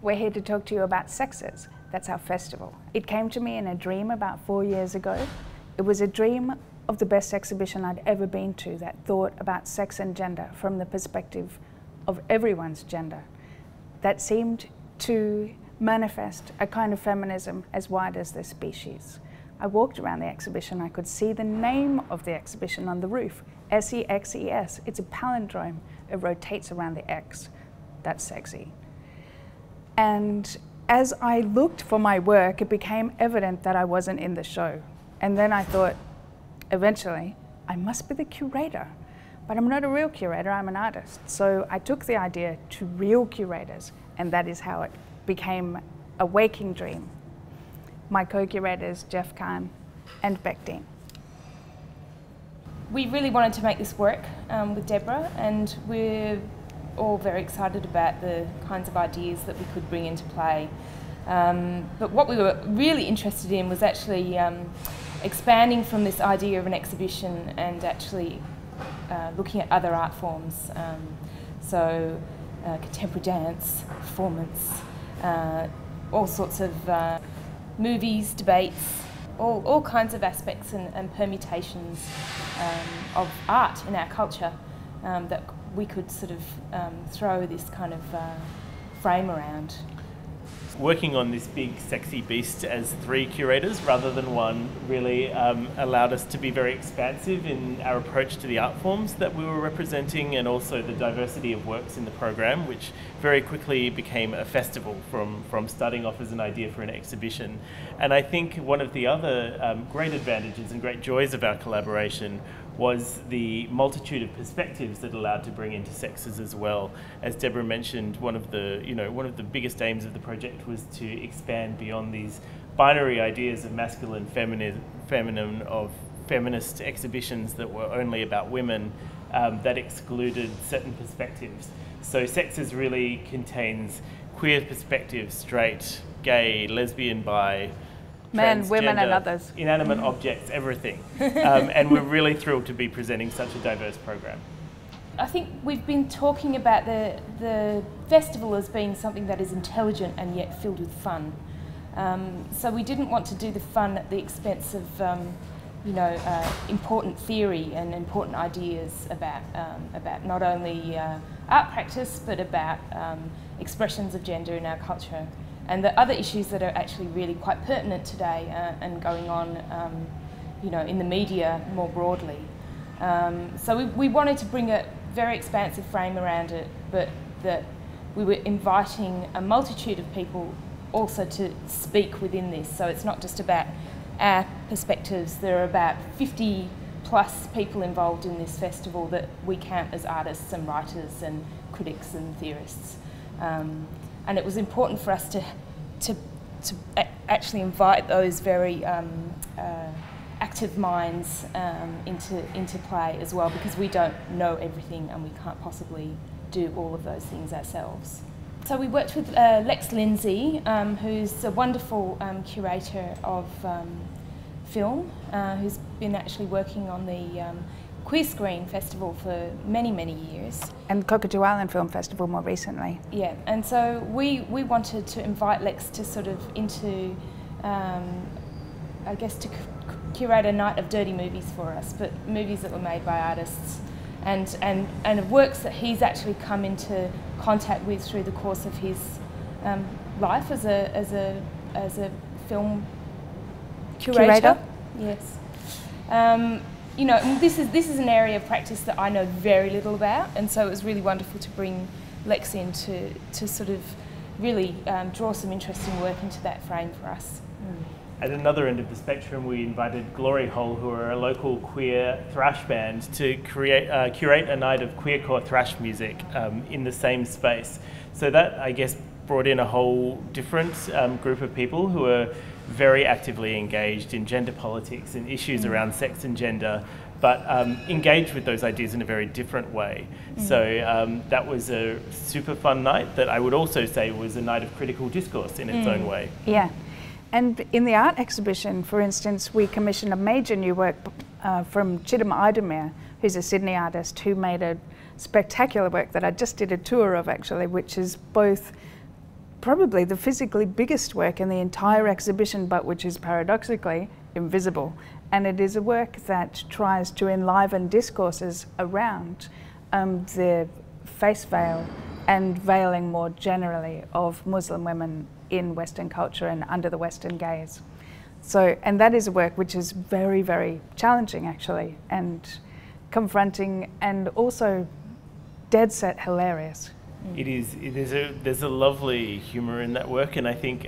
We're here to talk to you about Sexes. That's our festival. It came to me in a dream about 4 years ago. It was a dream of the best exhibition I'd ever been to that thought about sex and gender from the perspective of everyone's gender, that seemed to manifest a kind of feminism as wide as the species. I walked around the exhibition, I could see the name of the exhibition on the roof, SEXES. It's a palindrome. It rotates around the X. That's sexy. And as I looked for my work, it became evident that I wasn't in the show. And then I thought, eventually, I must be the curator. But I'm not a real curator, I'm an artist. So I took the idea to real curators, and that is how it became a waking dream. My co-curators, Jeff Kahn and Bec Dean. We really wanted to make this work with Deborah, and we're all very excited about the kinds of ideas that we could bring into play. But what we were really interested in was actually expanding from this idea of an exhibition and actually looking at other art forms. So contemporary dance, performance, all sorts of movies, debates, all kinds of aspects and permutations of art in our culture that we could sort of throw this kind of frame around. Working on this big sexy beast as 3 curators rather than 1 really allowed us to be very expansive in our approach to the art forms that we were representing, and also the diversity of works in the program, which very quickly became a festival from starting off as an idea for an exhibition. And I think one of the other great advantages and great joys of our collaboration was the multitude of perspectives that allowed to bring into sexes as well. As Deborah mentioned, one of the biggest aims of the project was to expand beyond these binary ideas of masculine, feminine, of feminist exhibitions that were only about women, that excluded certain perspectives. So Sexes really contains queer perspectives, straight, gay, lesbian, bi, men, women and others. Inanimate objects, everything. And we're really thrilled to be presenting such a diverse program. I think we've been talking about the festival as being something that is intelligent and yet filled with fun. So we didn't want to do the fun at the expense of important theory and important ideas about not only art practice but about expressions of gender in our culture, and the other issues that are actually really quite pertinent today and going on in the media more broadly. So we wanted to bring a very expansive frame around it, but that we were inviting a multitude of people also to speak within this. So it's not just about our perspectives. There are about 50 plus people involved in this festival that we count as artists and writers and critics and theorists. And it was important for us to actually invite those very active minds into play as well, because we don't know everything and we can't possibly do all of those things ourselves. So we worked with Lex Lindsay, who's a wonderful curator of film, who's been actually working on the Queer Screen Festival for many, many years. And Cockatoo Island Film Festival more recently. Yeah, and so we wanted to invite Lex to sort of into, I guess, to curate a night of dirty movies for us, but movies that were made by artists and works that he's actually come into contact with through the course of his life as a film curator. Yes. This is an area of practice that I know very little about, and so it was really wonderful to bring Lex in to sort of really draw some interesting work into that frame for us. At another end of the spectrum, we invited Glory Hole, who are a local queer thrash band, to curate a night of queercore thrash music in the same space. So that, I guess, brought in a whole different group of people who are very actively engaged in gender politics and issues around sex and gender, but engaged with those ideas in a very different way. So that was a super fun night that I would also say was a night of critical discourse in its own way. Yeah. And in the art exhibition, for instance, we commissioned a major new work from Chidam Idemir, who's a Sydney artist who made a spectacular work that I just did a tour of actually, which is both probably the physically biggest work in the entire exhibition, but which is paradoxically invisible. And it is a work that tries to enliven discourses around the face veil and veiling more generally of Muslim women in Western culture and under the Western gaze. So, and that is a work which is very, very challenging actually, and confronting, and also dead set hilarious. It is. There's a lovely humour in that work, and I think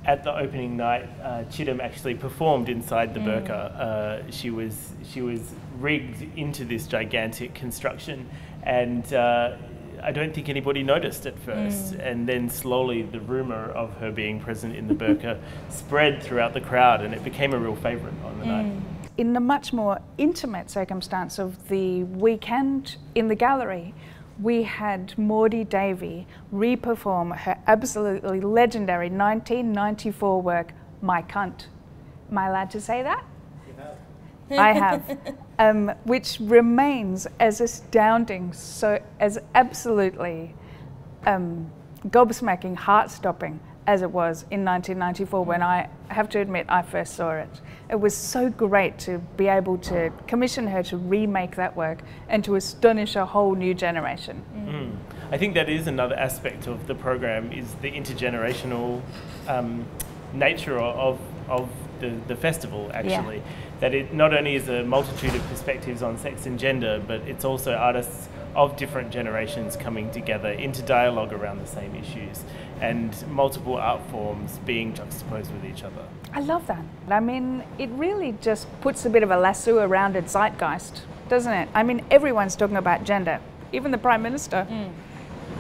at the opening night, Chidam actually performed inside the burqa. She was rigged into this gigantic construction, and I don't think anybody noticed at first. And then slowly, the rumour of her being present in the burqa spread throughout the crowd, and it became a real favourite on the night. In the much more intimate circumstance of the weekend in the gallery, we had Maudie Davey re-perform her absolutely legendary 1994 work, My Cunt. Am I allowed to say that? You have. I have. Which remains as astounding, so as absolutely gobsmacking, heart-stopping as it was in 1994 when I have to admit I first saw it. It was so great to be able to commission her to remake that work and to astonish a whole new generation. I think that is another aspect of the program, is the intergenerational nature of the festival actually. Yeah. That it not only is a multitude of perspectives on sex and gender, but it's also artists of different generations coming together into dialogue around the same issues, and multiple art forms being juxtaposed with each other. I love that. I mean, it really just puts a bit of a lasso around a zeitgeist, doesn't it? I mean, everyone's talking about gender, even the Prime Minister.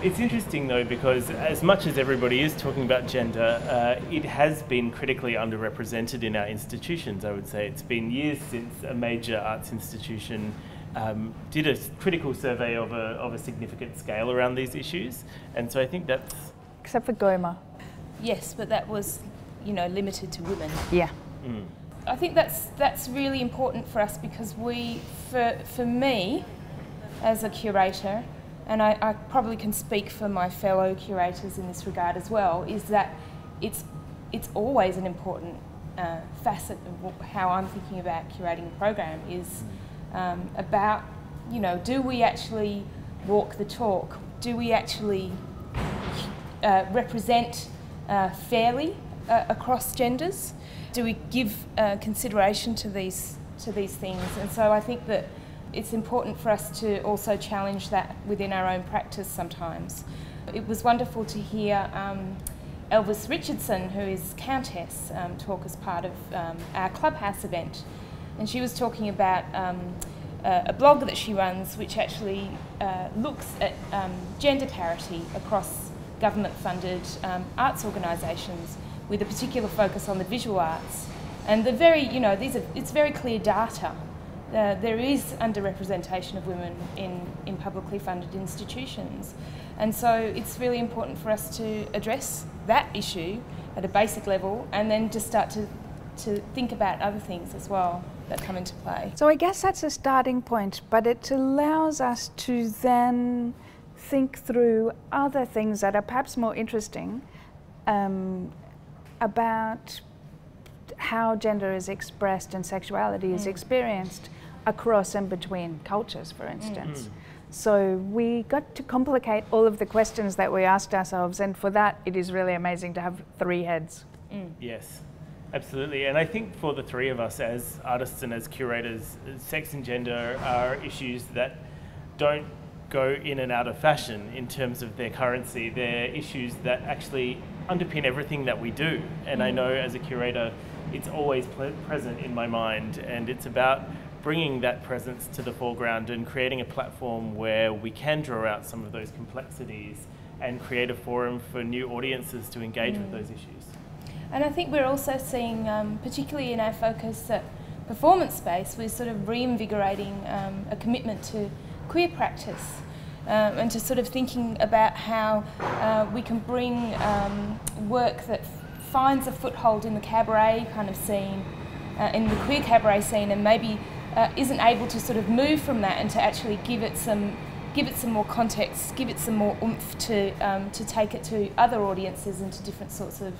It's interesting though, because as much as everybody is talking about gender, it has been critically underrepresented in our institutions, I would say. It's been years since a major arts institution did a critical survey of a significant scale around these issues, and so I think that's... Except for Goma. Yes, but that was, you know, limited to women. Yeah. I think that's really important for us, because for me, as a curator, and I probably can speak for my fellow curators in this regard as well, is that it's always an important facet of how I'm thinking about curating a program, is about, you know, do we actually walk the talk? Do we actually represent fairly across genders? Do we give consideration to these things? And so I think that it's important for us to also challenge that within our own practice sometimes. It was wonderful to hear Elvis Richardson, who is Countess, talk as part of our Clubhouse event. And she was talking about a blog that she runs, which actually looks at gender parity across government-funded arts organisations, with a particular focus on the visual arts. And the very, you know, it's very clear data. There is underrepresentation of women in publicly funded institutions. And so it's really important for us to address that issue at a basic level, and then to start to think about other things as well that come into play. So I guess that's a starting point, but it allows us to then think through other things that are perhaps more interesting about how gender is expressed and sexuality is experienced across and between cultures, for instance. So we got to complicate all of the questions that we asked ourselves, and for that it is really amazing to have three heads. Yes, absolutely. And I think for the three of us as artists and as curators, sex and gender are issues that don't go in and out of fashion in terms of their currency. They're issues that actually underpin everything that we do. And I know as a curator, it's always present in my mind, and it's about bringing that presence to the foreground and creating a platform where we can draw out some of those complexities and create a forum for new audiences to engage with those issues. And I think we're also seeing, particularly in our focus at performance space, we're sort of reinvigorating a commitment to queer practice, and to sort of thinking about how we can bring work that finds a foothold in the cabaret kind of scene, in the queer cabaret scene, and maybe isn't able to sort of move from that, and to actually give it some give it some more context, give it some more oomph to take it to other audiences and to different sorts of,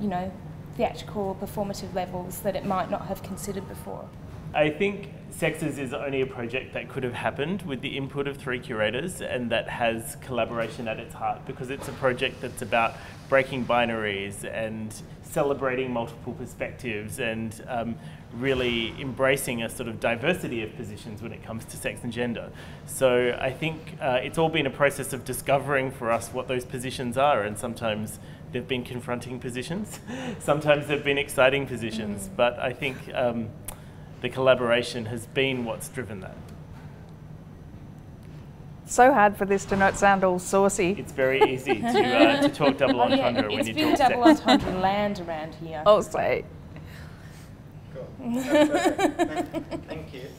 you know, theatrical or performative levels that it might not have considered before. I think Sexes is only a project that could have happened with the input of 3 curators, and that has collaboration at its heart, because it's a project that's about breaking binaries and celebrating multiple perspectives and really embracing a sort of diversity of positions when it comes to sex and gender. So I think it's all been a process of discovering for us what those positions are, and sometimes they've been confronting positions, sometimes they've been exciting positions, but I think the collaboration has been what's driven that. So hard for this to not sound all saucy. It's very easy to talk double entendre when you talk sex. It's been double entendre land around here. Oh, say. Cool. That's perfect. Thank you.